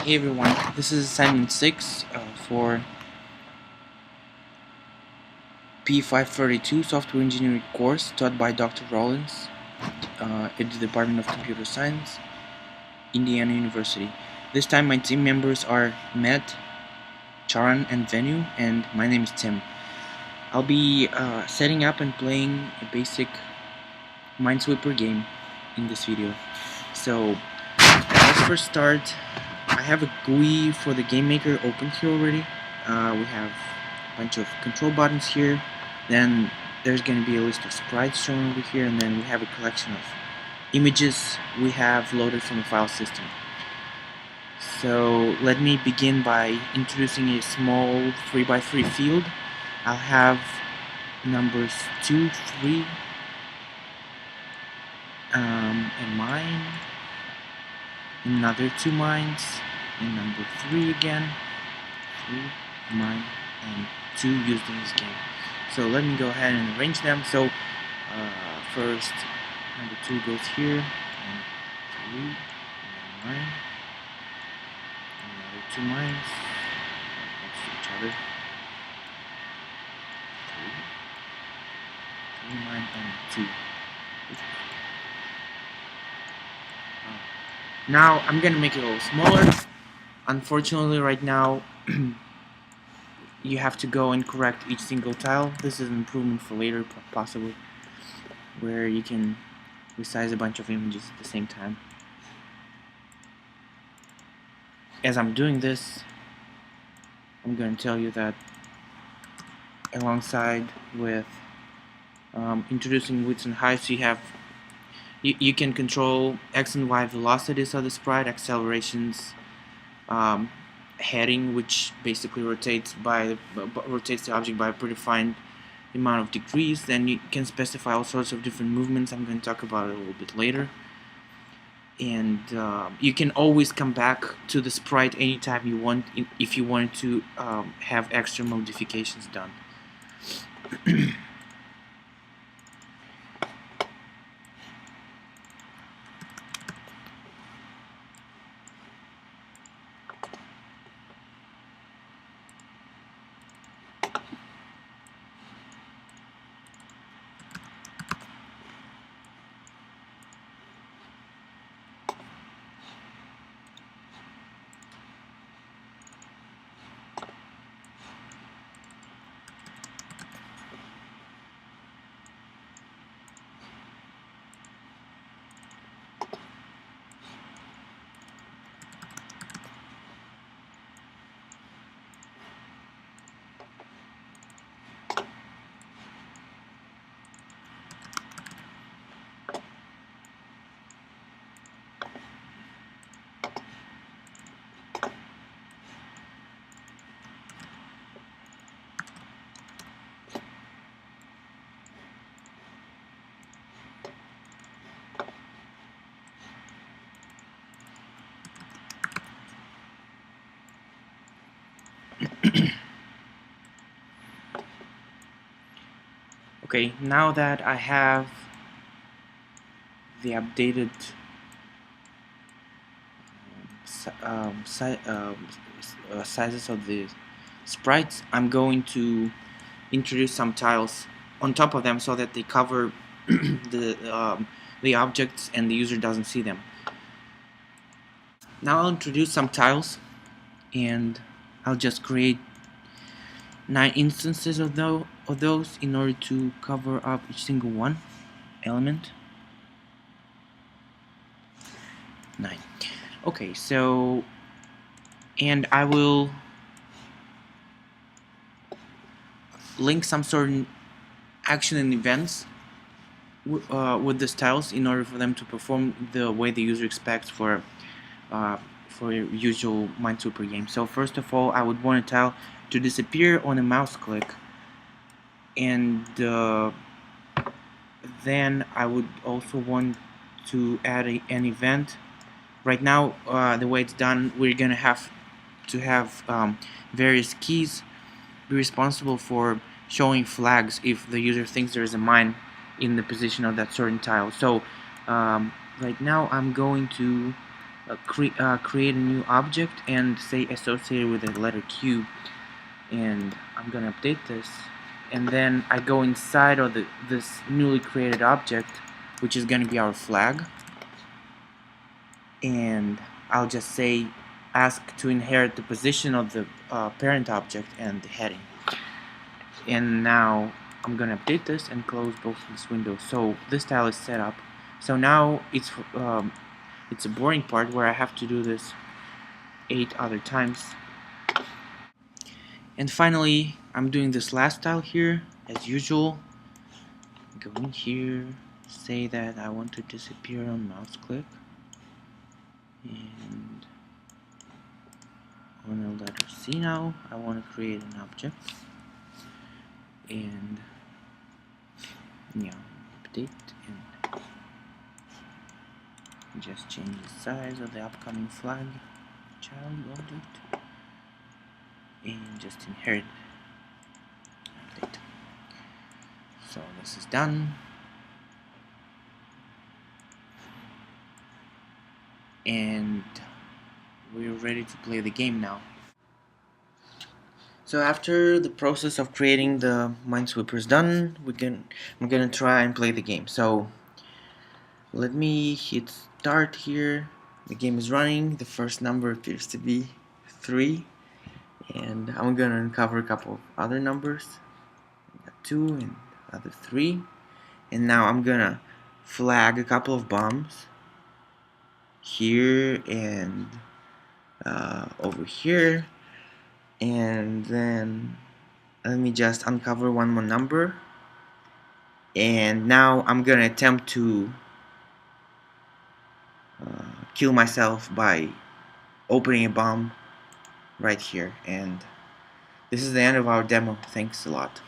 Hey everyone, this is assignment 6 for P532 software engineering course taught by Dr. Rawlins at the Department of Computer Science, Indiana University. This time my team members are Matt, Charan, and Venu, and my name is Tim. I'll be setting up and playing a basic minesweeper game in this video. So let's first start. I have a GUI for the game maker open here already. We have a bunch of control buttons here. Then there's going to be a list of sprites shown over here, and then we have a collection of images we have loaded from the file system. So let me begin by introducing a small 3x3 field. I'll have numbers 2, 3, a mine, another 2 mines, and number 3 again, 3, mine, and 2 used in this game. So let me go ahead and arrange them. So first, number 2 goes here, and 3, and then mine, another 2 mines, next to each other, 3 mine, and 2. Now I'm gonna make it a little smaller. Unfortunately, right now you have to go and correct each single tile. This is an improvement for later, possibly, where you can resize a bunch of images at the same time. As I'm doing this, I'm going to tell you that alongside with introducing widths and heights, you can control X and Y velocities of the sprite, accelerations, heading, which basically rotates the object by a predefined amount of degrees. Then you can specify all sorts of different movements. I'm going to talk about it a little bit later. And you can always come back to the sprite anytime you want, if you want to have extra modifications done. Okay, now that I have the updated sizes of the sprites, I'm going to introduce some tiles on top of them so that they cover the objects and the user doesn't see them. Now I'll introduce some tiles, and I'll just create 9 instances of those in order to cover up each single one element. 9. Okay, so, and I will link some sort of action and events with the tiles in order for them to perform the way the user expects for usual minesweeper game. So first of all, I would want a tile to disappear on a mouse click, and then I would also want to add an event. Right now, the way it's done, we're gonna have to have various keys be responsible for showing flags if the user thinks there is a mine in the position of that certain tile. So right now I'm going to create a new object and say associated with the letter Q, and I'm gonna update this, and then I go inside of this newly created object, which is gonna be our flag, and I'll just say ask to inherit the position of the parent object and the heading. And now I'm gonna update this and close both of these windows. So this tile is set up. So now it's a boring part where I have to do this 8 other times. And finally, I'm doing this last tile here as usual. Go in here, say that I want to disappear on mouse click, and on the letter C now I want to create an object, and yeah, update and just change the size of the upcoming flag child object and just inherit update. So this is done, and we're ready to play the game now. So after the process of creating the minesweeper is done, I'm gonna try and play the game. So let me hit start here. The game is running. The first number appears to be 3, and I'm gonna uncover a couple of other numbers. I got 2 and other 3, and now I'm gonna flag a couple of bombs here and over here, and then let me just uncover one more number, and now I'm gonna attempt to kill myself by opening a bomb right here. And this is the end of our demo. Thanks a lot.